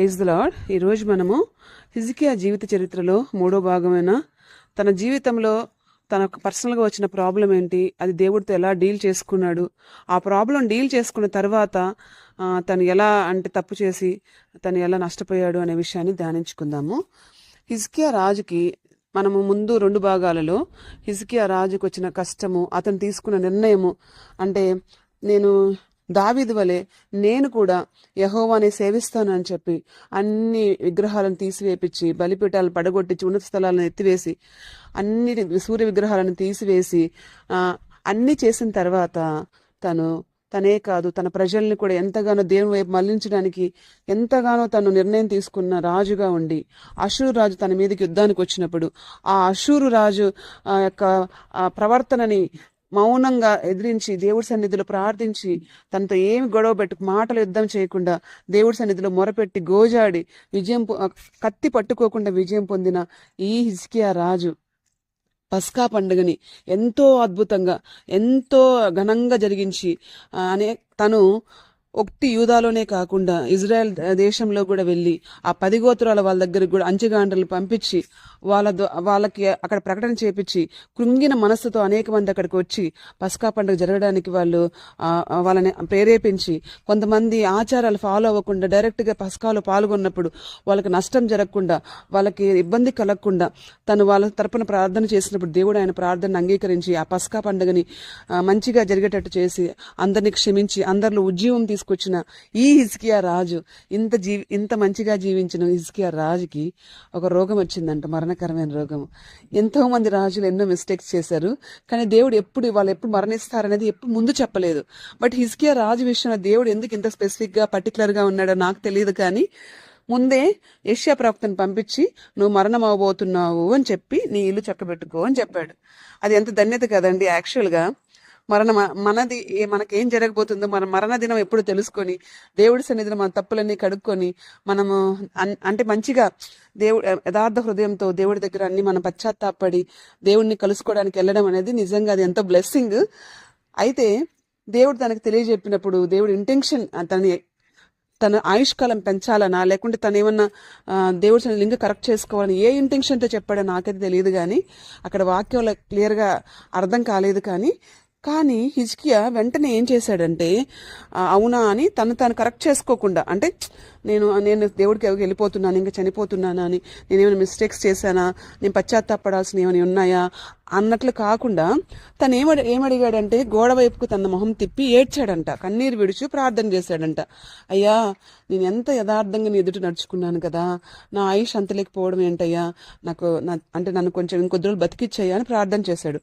Praise the lord. ఈరోజు మనము హిజ్కియా జీవిత చరిత్రలో 3వ భాగమైన తన జీవితంలో తనకు పర్సనల్గా వచ్చిన ప్రాబ్లం ఏంటి, అది దేవుడితో ఎలా డీల్ చేసుకున్నాడు, ఆ ప్రాబ్లం డీల్ చేసుకున్న తర్వాత తను ఎలా తప్పు చేసి తను ఎలా నష్టపోయాడు అనే విషయాన్ని ధ్యానించుకుందాము. హిజ్కియా రాజుకి మనము ముందు 2 భాగాలలో హిజ్కియా రాజుకు వచ్చిన కష్టము, అతను తీసుకున్న నిర్ణయము, నేను దావీదు వలె నేను కూడా యెహోవాని సేవిస్తాను అని చెప్పి అన్ని విగ్రహాలను తీసివేపించి, బలిపీఠాలను పడగొట్టించి, ఉన్నత స్థలాలను ఎత్తివేసి, అన్ని సూర్య విగ్రహాలను తీసివేసి అన్ని చేసిన తర్వాత తనే కాదు తన ప్రజల్ని కూడా ఎంతగానో దేవుని వైపు మళ్లించడానికి ఎంతగానో తను నిర్ణయం తీసుకున్న రాజుగా ఉండి, అషూరు రాజు తన మీదకి యుద్ధానికి వచ్చినప్పుడు ఆ అషూరు రాజు యొక్క ప్రవర్తనని మౌనంగా ఎదిరించి దేవుడి సన్నిధిలో ప్రార్థించి, తనతో ఏమి గొడవ పెట్టి మాటలు యుద్ధం చేయకుండా దేవుడి సన్నిధిలో మొరపెట్టి గోజాడి కత్తి పట్టుకోకుండా విజయం పొందిన ఈ హిజ్కియా రాజు పస్కా పండుగని ఎంతో అద్భుతంగా ఎంతో ఘనంగా జరిగించి తను ఒకటి యూదాలోనే కాకుండా ఇజ్రాయెల్ దేశంలో కూడా వెళ్ళి ఆ 10 గోత్రాల వాళ్ళ దగ్గరికి కూడా అంచెగాండ్రలు పంపించి వాళ్ళకి అక్కడ ప్రకటన చేపించి, కృంగిన మనస్సుతో అనేక మంది అక్కడికి వచ్చి పస్కా పండుగ జరగడానికి వాళ్ళని ప్రేరేపించి, కొంతమంది ఆచారాలు ఫాలో అవ్వకుండా డైరెక్ట్గా పస్కాలో పాల్గొన్నప్పుడు వాళ్ళకి నష్టం జరగకుండా, వాళ్ళకి ఇబ్బంది కలగకుండా తను వాళ్ళ తరపున ప్రార్థన చేసినప్పుడు దేవుడు ఆయన ప్రార్థనను అంగీకరించి ఆ పస్కా పండుగని మంచిగా జరిగేటట్టు చేసి అందరినీ క్షమించి అందరిలో ఉజ్జీవం తీసుకొచ్చిన ఈ హిజ్కియా రాజు, ఇంత మంచిగా జీవించిన హిజ్కియా రాజుకి ఒక రోగం వచ్చిందంట, మరణకరమైన రోగం. ఎంతో మంది రాజులు ఎన్నో మిస్టేక్స్ చేశారు, కానీ దేవుడు వాళ్ళు ఎప్పుడు మరణిస్తారనేది ఎప్పుడు ముందు చెప్పలేదు. బట్ హిజ్కియా రాజు విషయంలో దేవుడు ఎందుకు ఇంత స్పెసిఫిక్ గా పర్టికులర్ గా ఉన్నాడో నాకు తెలియదు, కానీ ముందే యెషయా ప్రవక్తను పంపించి నువ్వు మరణం అవబోతున్నావు అని చెప్పి నీ ఇల్లు చక్కబెట్టుకో అని చెప్పాడు. అది ఎంత ధన్యత కదండి. యాక్చువల్గా మనకేం జరగబోతుందో మన మరణ దినం ఎప్పుడు తెలుసుకొని దేవుడి సన్నిధిలో మన తప్పులన్నీ కడుక్కొని మనము మంచిగా యథార్థ హృదయంతో దేవుడి దగ్గర అన్ని మనం పశ్చాత్తాపడి దేవుడిని కలుసుకోవడానికి వెళ్ళడం అనేది నిజంగా అది ఎంతో బ్లెస్సింగ్. అయితే దేవుడు తనకు తెలియజెప్పినప్పుడు దేవుడి ఇంటెన్షన్ తన ఆయుష్కాలం పెంచాలనా, లేకుంటే తను ఏమన్నా దేవుడి సన్నిధిలో ఇంకా కరెక్ట్ చేసుకోవాలని ఏ ఇంటెన్షన్తో చెప్పాడో నాకైతే తెలియదు, కానీ అక్కడ వాక్యంలో క్లియర్గా అర్థం కాలేదు. కానీ హిజ్కియా వెంటనే ఏం చేశాడంటే, అవునా అని తను కరెక్ట్ చేసుకోకుండా, నేను దేవుడికి వెళ్ళిపోతున్నాను, ఇంకా చనిపోతున్నానా అని, నేనేమైనా మిస్టేక్స్ చేశానా, నేను పశ్చాత్తాపడాల్సిన ఏమైనా ఉన్నాయా అన్నట్లు కాకుండా తను ఏమడిగాడంటే గోడ వైపుకు తన మొహం తిప్పి ఏడ్చాడంట, కన్నీరు విడుచు ప్రార్థన చేశాడంట. అయ్యా, నేను ఎంత యథార్థంగా నీ ఎదుట నడుచుకున్నాను కదా, నా ఆయుష్ అంతలేకపోవడం ఏంటయ్యా, నన్ను కొంచెం ఇంకొద్ది రోజులు బతికిచ్చాయా అని ప్రార్థన చేశాడు.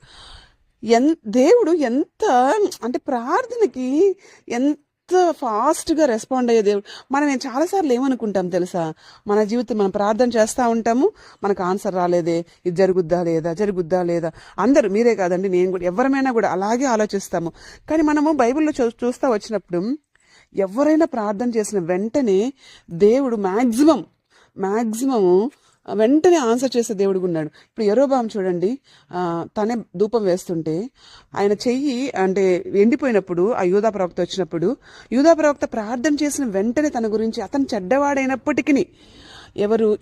దేవుడు ప్రార్థనకి ఎంత ఫాస్ట్గా రెస్పాండ్ అయ్యే దేవుడు. మనం చాలాసార్లు ఏమనుకుంటాం తెలుసా, మన జీవితం మనం ప్రార్థన చేస్తూ ఉంటాము, మనకు ఆన్సర్ రాలేదే, ఇది జరుగుద్దా లేదా అందరూ, మీరే కాదండి నేను కూడా, ఎవరైనా కూడా అలాగే ఆలోచిస్తాము. కానీ మనము బైబిల్లో చూస్తూ వచ్చినప్పుడు ఎవరైనా ప్రార్థన చేసిన వెంటనే దేవుడు మ్యాక్సిమం వెంటనే ఆన్సర్ చేసే దేవుడు ఉన్నాడు. ఇప్పుడు యెరోబాము చూడండి, తనే ధూపం వేస్తుంటే ఆయన చెయ్యి ఎండిపోయినప్పుడు ఆ యూదా ప్రవక్త వచ్చినప్పుడు యూదా ప్రవక్త ప్రార్థన చేసిన వెంటనే తన గురించి, అతను చెడ్డవాడైనప్పటికీ,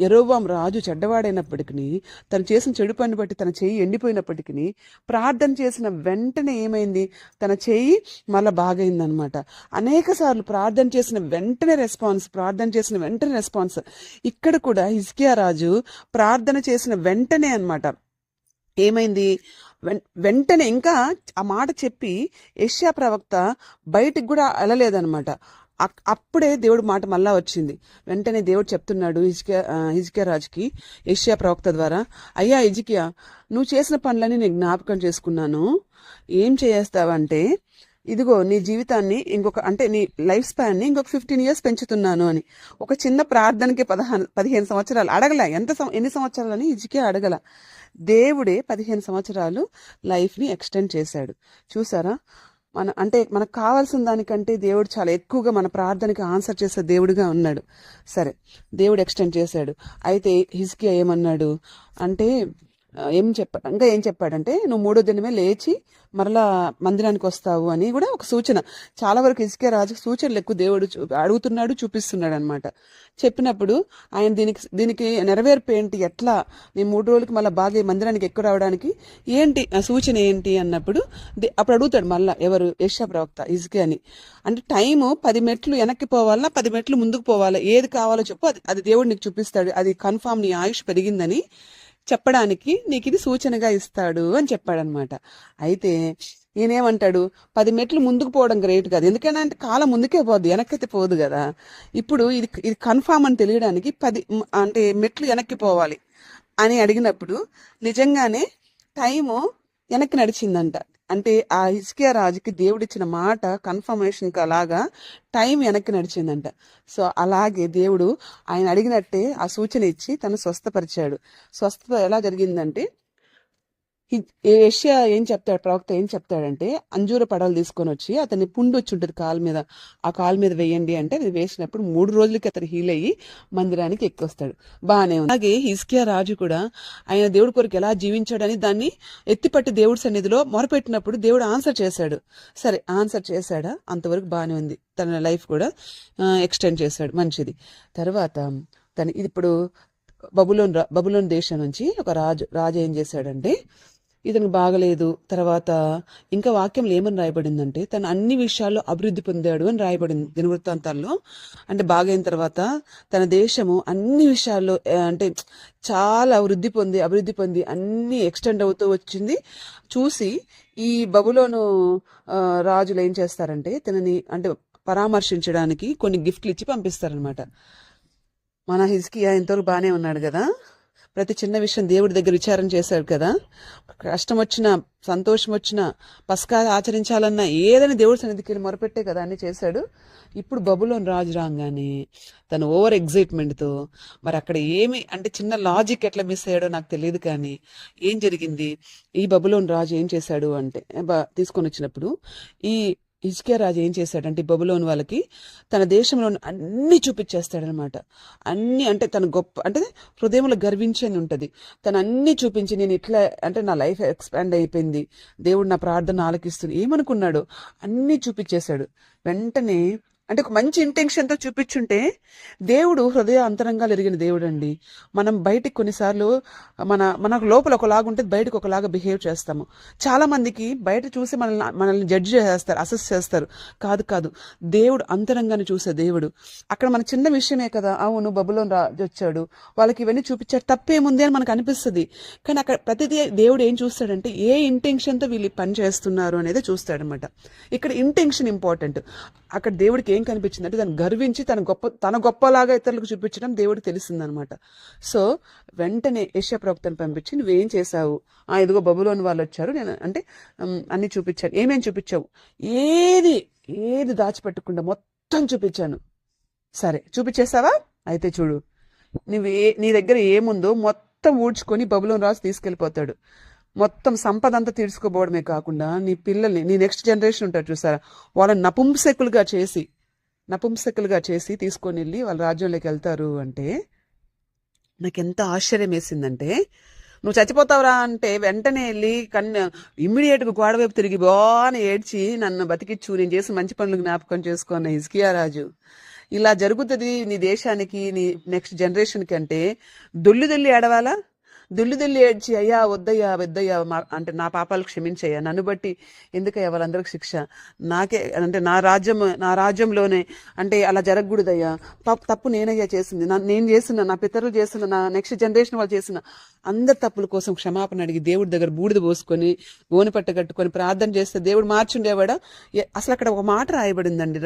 యెరోబాము రాజు చెడ్డవాడైనప్పటికీ, తను చేసిన చెడు పని బట్టి తన చెయ్యి ఎండిపోయినప్పటికీ ప్రార్థన చేసిన వెంటనే ఏమైంది, తన చెయ్యి మళ్ళా బాగైందనమాట. అనేక సార్లు ప్రార్థన చేసిన వెంటనే రెస్పాన్స్. ఇక్కడ కూడా హిజ్కియా రాజు ప్రార్థన చేసిన వెంటనే అన్నమాట ఏమైంది, వెంటనే ఇంకా ఆ మాట చెప్పి యెషయా ప్రవక్త బయటికి కూడా వెళ్ళలేదనమాట. అప్పుడే దేవుడు మాట మళ్ళా వచ్చింది. వెంటనే దేవుడు చెప్తున్నాడు హిజ్కియా రాజుకి యెషయా ప్రవక్త ద్వారా, అయ్యా హిజ్కియా, నువ్వు చేసిన పనులని నేను జ్ఞాపకం చేసుకున్నాను. ఏం చేస్తావంటే, ఇదిగో నీ జీవితాన్ని నీ లైఫ్ స్పాన్ని ఇంకొక 15 years పెంచుతున్నాను అని. ఒక చిన్న ప్రార్థనకి 15 సంవత్సరాలు అడగల, ఎన్ని సంవత్సరాలని హిజ్కియా అడగల. దేవుడే 15 సంవత్సరాలు లైఫ్ని ఎక్స్టెండ్ చేశాడు. చూసారా, మనకు కావాల్సిన దానికంటే దేవుడు చాలా ఎక్కువగా మన ప్రార్థనకి ఆన్సర్ చేసే దేవుడిగా ఉన్నాడు. సరే, దేవుడు ఎక్స్టెండ్ చేశాడు. అయితే హిజ్కియా ఏమన్నాడు ఇంకా ఏం చెప్పాడంటే నువ్వు మూడో దినమే లేచి మరలా మందిరానికి వస్తావు అని కూడా ఒక సూచన. చాలా వరకు హిజ్కియా రాజుకు సూచనలు ఎక్కువ దేవుడు అడుగుతున్నాడు, చూపిస్తున్నాడు అనమాట. చెప్పినప్పుడు ఆయన దీనికి నెరవేర్పు ఏంటి, ఎట్లా నేను 3 రోజులకి మళ్ళీ బాగా ఈ మందిరానికి ఎక్కువ రావడానికి ఏంటి ఆ సూచన ఏంటి అన్నప్పుడు అప్పుడు అడుగుతాడు మళ్ళా ఎవరు, యెషయా ప్రవక్త హిజ్కియాని. అంటే టైము 10 మెట్లు వెనక్కి పోవాలా, 10 మెట్లు ముందుకు పోవాలా, ఏది కావాలో చెప్పు, అది దేవుడు నీకు చూపిస్తాడు, అది కన్ఫామ్ నీ ఆయుష్ పెరిగిందని చెప్పడానికి నీకు ఇది సూచనగా ఇస్తాడు అని చెప్పాడనమాట. అయితే ఈయనేమంటాడు, 10 మెట్లు ముందుకు పోవడం గ్రేట్ కాదు, ఎందుకంటే కాలం ముందుకే పోద్ది, వెనక్కైతే పోదు కదా. ఇప్పుడు ఇది కన్ఫామ్ అని తెలియడానికి 10 అంటే మెట్లు వెనక్కి పోవాలి అని అడిగినప్పుడు నిజంగానే టైము వెనక్కి నడిచిందంట. అంటే ఆ హిజ్కియా రాజుకి దేవుడిచ్చిన మాట కన్ఫర్మేషన్ అలాగా టైం వెనక్కి నడిచిందంట. సో అలాగే దేవుడు ఆయన అడిగినట్టే ఆ సూచన ఇచ్చి తను స్వస్థపరిచాడు. స్వస్థత ఎలా జరిగిందంటే యెషయా ఏం చెప్తాడు, ప్రవక్త ఏం చెప్తాడంటే అంజూర పడవలు తీసుకొని వచ్చి అతన్ని పుండు వచ్చి ఉంటుంది కాలు మీద, ఆ కాలు మీద వేయండి అంటే అది వేసినప్పుడు 3 రోజులకి అతను హీల్ అయ్యి మందిరానికి ఎక్కొస్తాడు. బాగానే ఉంది. అలాగే హిజ్కియా రాజు కూడా ఆయన దేవుడి కొరకు ఎలా జీవించాడని దాన్ని ఎత్తిపట్టి దేవుడి సన్నిధిలో మొరపెట్టినప్పుడు దేవుడు ఆన్సర్ చేశాడు. సరే ఆన్సర్ చేశాడా, అంతవరకు బాగానే ఉంది. తన లైఫ్ కూడా ఎక్స్టెండ్ చేశాడు, మంచిది. తర్వాత ఇప్పుడు బబులోన్ దేశం నుంచి ఒక రాజు ఏం చేశాడంటే ఇతనికి బాగలేదు. తర్వాత ఇంకా వాక్యంలో ఏమని రాయబడిందంటే తను అన్ని విషయాల్లో అభివృద్ధి పొందాడు అని రాయబడింది దినవృత్తాంతాల్లో. అంటే బాగైన తర్వాత తన దేశము అన్ని విషయాల్లో అంటే చాలా అభివృద్ధి పొంది అన్ని ఎక్స్టెండ్ అవుతూ వచ్చింది. చూసి ఈ బబులోను రాజులు ఏం చేస్తారంటే తనని అంటే పరామర్శించడానికి కొన్ని గిఫ్ట్లు ఇచ్చి పంపిస్తారనమాట. మన హిజ్కియా ఇంతవరకు బాగానే ఉన్నాడు కదా, ప్రతి చిన్న విషయం దేవుడి దగ్గర విచారం చేశాడు కదా, కష్టం వచ్చినా సంతోషం వచ్చినా పస్కా ఆచరించాలన్నా ఏదైనా దేవుడి సన్నిధికి వెళ్ళి మొరపెట్టే కదా అన్ని చేశాడు. ఇప్పుడు బబులోన్ రాజు రాగానే తను ఓవర్ ఎగ్జైట్మెంట్తో మరి అక్కడ ఏమి అంటే చిన్న లాజిక్ ఎట్లా మిస్ అయ్యాడో నాకు తెలియదు, కానీ ఏం జరిగింది, ఈ బబులోన్ రాజు ఏం చేశాడు అంటే తీసుకొని వచ్చినప్పుడు ఈ హిజ్కియా రాజు ఏం చేశాడంటే బబులోన్ వాళ్ళకి తన దేశంలో అన్ని చూపించేస్తాడనమాట. అన్ని అంటే తన గొప్ప అంటే హృదయంలో గర్వించని ఉంటుంది. తను అన్ని చూపించి నేను ఇట్లా అంటే నా లైఫ్ ఎక్స్పాండ్ అయిపోయింది, దేవుడు నా ప్రార్థన ఆలకిస్తుంది ఏమనుకున్నాడు అన్ని చూపించేశాడు. వెంటనే అంటే ఒక మంచి ఇంటెన్షన్తో చూపించుంటే దేవుడు హృదయ అంతరంగాలు ఎరిగిన దేవుడు అండి. మనం బయటికి కొన్నిసార్లు మనకు లోపల ఒకలాగా ఉంటుంది, బయటకు ఒకలాగా బిహేవ్ చేస్తాము. చాలా మందికి బయట చూసి మనల్ని జడ్జ్ చేస్తారు, అసెస్ చేస్తారు. కాదు, దేవుడు అంతరంగాన్ని చూసే దేవుడు. అక్కడ మన చిన్న విషయమే కదా, అవును బబులోన్ రాజు వచ్చాడు వాళ్ళకి ఇవన్నీ చూపించాడు, తప్పేముంది అని మనకు అనిపిస్తుంది. కానీ అక్కడ ప్రతిదీ దేవుడు ఏం చూస్తాడంటే ఏ ఇంటెన్షన్తో వీళ్ళు పని చేస్తున్నారు అనేది చూస్తాడనమాట. ఇక్కడ ఇంటెన్షన్ ఇంపార్టెంట్. అక్కడ దేవుడికి ఏం కనిపించిందంటే దాన్ని గర్వించి తన గొప్పలాగా ఇతరులకు చూపించడం దేవుడికి తెలిసిందనమాట. సో వెంటనే యెషయా ప్రవక్తను పంపించి నువ్వేం చేశావు, ఇదిగో బబులోని వాళ్ళు వచ్చారు, నేను అంటే అన్ని చూపించాను, ఏమేం చూపించావు, ఏది దాచిపెట్టకుండా మొత్తం చూపించాను. సరే చూపించేసావా, అయితే చూడు నీ దగ్గర ఏముందో మొత్తం ఊడ్చుకొని బబులోని రాజు తీసుకెళ్ళిపోతాడు. మొత్తం సంపద అంతా తీర్చుకోపోవడమే కాకుండా నీ పిల్లల్ని, నీ నెక్స్ట్ జనరేషన్ ఉంటారు చూసారా, వాళ్ళని నపుంసకులుగా చేసి తీసుకొని వెళ్ళి వాళ్ళ రాజ్యంలోకి వెళ్తారు. అంటే నాకు ఎంత ఆశ్చర్యం వేసిందంటే, నువ్వు చచ్చిపోతావురా అంటే వెంటనే వెళ్ళి ఇమ్మీడియట్గా గోడ వైపు తిరిగి బాగా ఏడ్చి నన్ను బతికిచ్చు, నేను చేసిన మంచి పనులు జ్ఞాపకం చేసుకున్న హిజ్కియా రాజు. ఇలా జరుగుతుంది నీ దేశానికి, నీ నెక్స్ట్ జనరేషన్కి అంటే దొల్లి ఏడవాలా, దుల్లి ఏడ్చి అయ్యా వద్దయ్యా అంటే నా పాపాలు క్షమించయ్యా, నన్ను బట్టి ఎందుకయ్యా వాళ్ళందరికి శిక్ష, నాకే అంటే నా రాజ్యంలోనే అంటే అలా జరగకూడదయ్యా, తప్పు నేనయ్యా చేసింది, నేను చేసిన, నా పితరులు చేసిన, నా నెక్స్ట్ జనరేషన్ వాళ్ళు చేసిన అందరి తప్పుల కోసం క్షమాపణ అడిగి దేవుడి దగ్గర బూడిద పోసుకొని గోని పట్ట కట్టుకొని ప్రార్థన చేస్తే దేవుడు మార్చుండేవాడా. అసలు అక్కడ ఒక మాట రాయబడిందండి,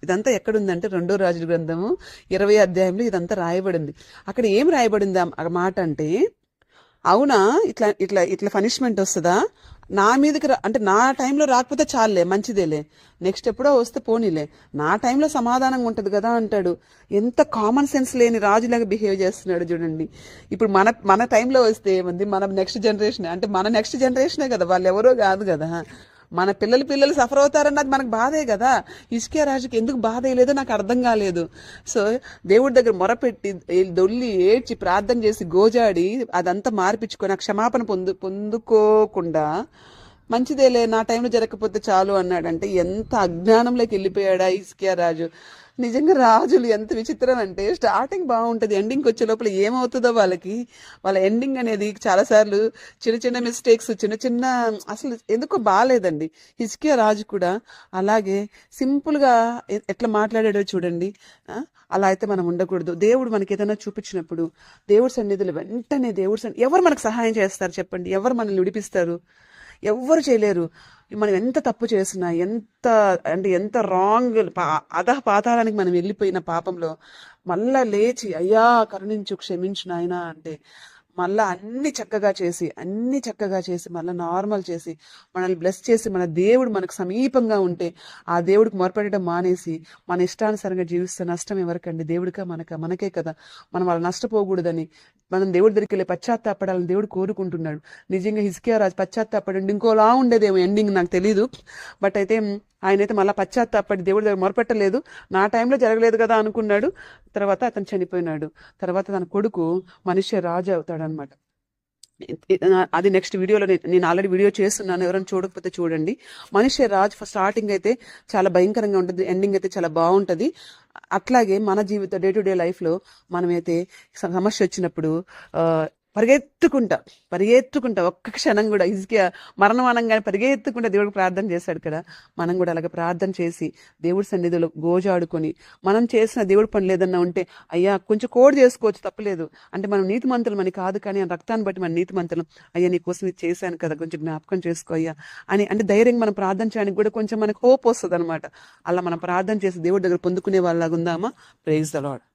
ఇదంతా ఎక్కడుందంటే 2వ రాజుల గ్రంథము 20వ అధ్యాయంలో ఇదంతా రాయబడింది. అక్కడ ఏం రాయబడింది ఆ మాట అంటే, అవునా ఇట్లా పనిష్మెంట్ వస్తుందా నా మీదకి అంటే నా టైంలో రాకపోతే చాలులే మంచిదేలే, నెక్స్ట్ ఎప్పుడో వస్తే పోనీలే, నా టైంలో సమాధానంగా ఉంటుంది కదా అంటాడు. ఎంత కామన్ సెన్స్ లేని రాజులాగా బిహేవ్ చేస్తున్నాడు చూడండి. ఇప్పుడు మన టైంలో వస్తే ఏముంది, మన నెక్స్ట్ జనరేషన్ అంటే మన నెక్స్ట్ జనరేషనే కదా, వాళ్ళు ఎవరో కాదు కదా, మన పిల్లలు సఫర్ అవుతారన్నది మనకు బాధే కదా. హిజ్కియా రాజుకి ఎందుకు బాధ వేయలేదో నాకు అర్థం కాలేదు. సో దేవుడి దగ్గర మొరపెట్టి దొల్లి ఏడ్చి ప్రార్థన చేసి గోజాడి అదంతా మార్పించుకొని ఆ క్షమాపణ పొందుకోకుండా మంచిదేలే నా టైంలో జరగకపోతే చాలు అన్నాడంటే ఎంత అజ్ఞానంలోకి వెళ్ళిపోయాడా హిజ్కియా రాజు. నిజంగా రాజులు ఎంత విచిత్రం అంటే స్టార్టింగ్ బాగుంటుంది, ఎండింగ్కి వచ్చే లోపల ఏమవుతుందో వాళ్ళ ఎండింగ్ అనేది చాలాసార్లు చిన్న చిన్న మిస్టేక్స్, చిన్న అసలు ఎందుకో బాగాలేదండి. హిజ్కియా రాజు కూడా అలాగే సింపుల్గా ఎట్లా మాట్లాడాడో చూడండి. అలా అయితే మనం ఉండకూడదు. దేవుడు మనకి ఏదైనా చూపించినప్పుడు దేవుడి సన్నిధులు వెంటనే ఎవరు మనకు సహాయం చేస్తారు చెప్పండి? ఎవరు మనల్ని విడిపిస్తారు? ఎవ్వరు చేయలేరు. మనం ఎంత తప్పు చేసినా, ఎంత రాంగ్ అధః పాతాళానికి మనం వెళ్ళిపోయిన పాపంలో మళ్ళా లేచి అయ్యా కరుణించు క్షమించు నాయనా అంటే మళ్ళీ అన్ని చక్కగా చేసి మళ్ళీ నార్మల్ చేసి మనల్ని బ్లెస్ చేసి మన దేవుడు మనకు సమీపంగా ఉంటే ఆ దేవుడికి మొరపెట్టడం మానేసి మన ఇష్టానుసారంగా జీవిస్తే నష్టం ఎవరికండి? దేవుడికా మనకే కదా. మనం వాళ్ళు నష్టపోకూడదని మనం దేవుడి దగ్గరికి వెళ్ళి పశ్చాత్తాపడాలని దేవుడు కోరుకుంటున్నాడు. నిజంగా హిజ్కియా రాజు పశ్చాత్తాపడండి ఇంకోలా ఉండేదేమో ఎండింగ్, నాకు తెలీదు. బట్ అయితే ఆయనైతే మళ్ళీ పశ్చాత్తాపడి దేవుడి దగ్గర మొరపెట్టలేదు. నా టైంలో జరగలేదు కదా అనుకున్నాడు. తర్వాత అతను చనిపోయినాడు. తర్వాత తన కొడుకు మనిషి రాజు అవుతాడు అనమాట. అది నెక్స్ట్ వీడియోలో నేను ఆల్రెడీ వీడియో చేస్తున్నాను, ఎవరైనా చూడకపోతే చూడండి. మనిషి రాజ్ స్టార్టింగ్ అయితే చాలా భయంకరంగా ఉంటుంది, ఎండింగ్ అయితే చాలా బాగుంటుంది. అట్లాగే మన జీవిత డే టు డే లైఫ్లో మనమైతే సమస్య వచ్చినప్పుడు పరిగెత్తుకుంటా ఒక్క క్షణం కూడా హిజ్కియా మరణం అనగానే పరిగెత్తుకుంటా దేవుడికి ప్రార్థన చేశాడు కదా. మనం కూడా అలాగే ప్రార్థన చేసి దేవుడి సన్నిధిలో గోజాడుకొని మనం చేసిన దేవుడి పని లేదన్నా ఉంటే అయ్యా కొంచెం కోడ్ చేసుకోవచ్చు, తప్పలేదు. అంటే మనం నీతిమంతులం అని కాదు, కానీ ఆ రక్తాన్ని బట్టి మన నీతిమంతులం. అయ్యా నీ కోసం ఇది చేశాను కదా, కొంచెం జ్ఞాపకం చేసుకో అయ్యా అని అంటే ధైర్యంగా మనం ప్రార్థన చేయడానికి కూడా కొంచెం మనకు హోప్ వస్తుంది అనమాట. అలా మనం ప్రార్థన చేసి దేవుడి దగ్గర పొందుకునే వాళ్ళలాగా ఉందామా? Praise the lord.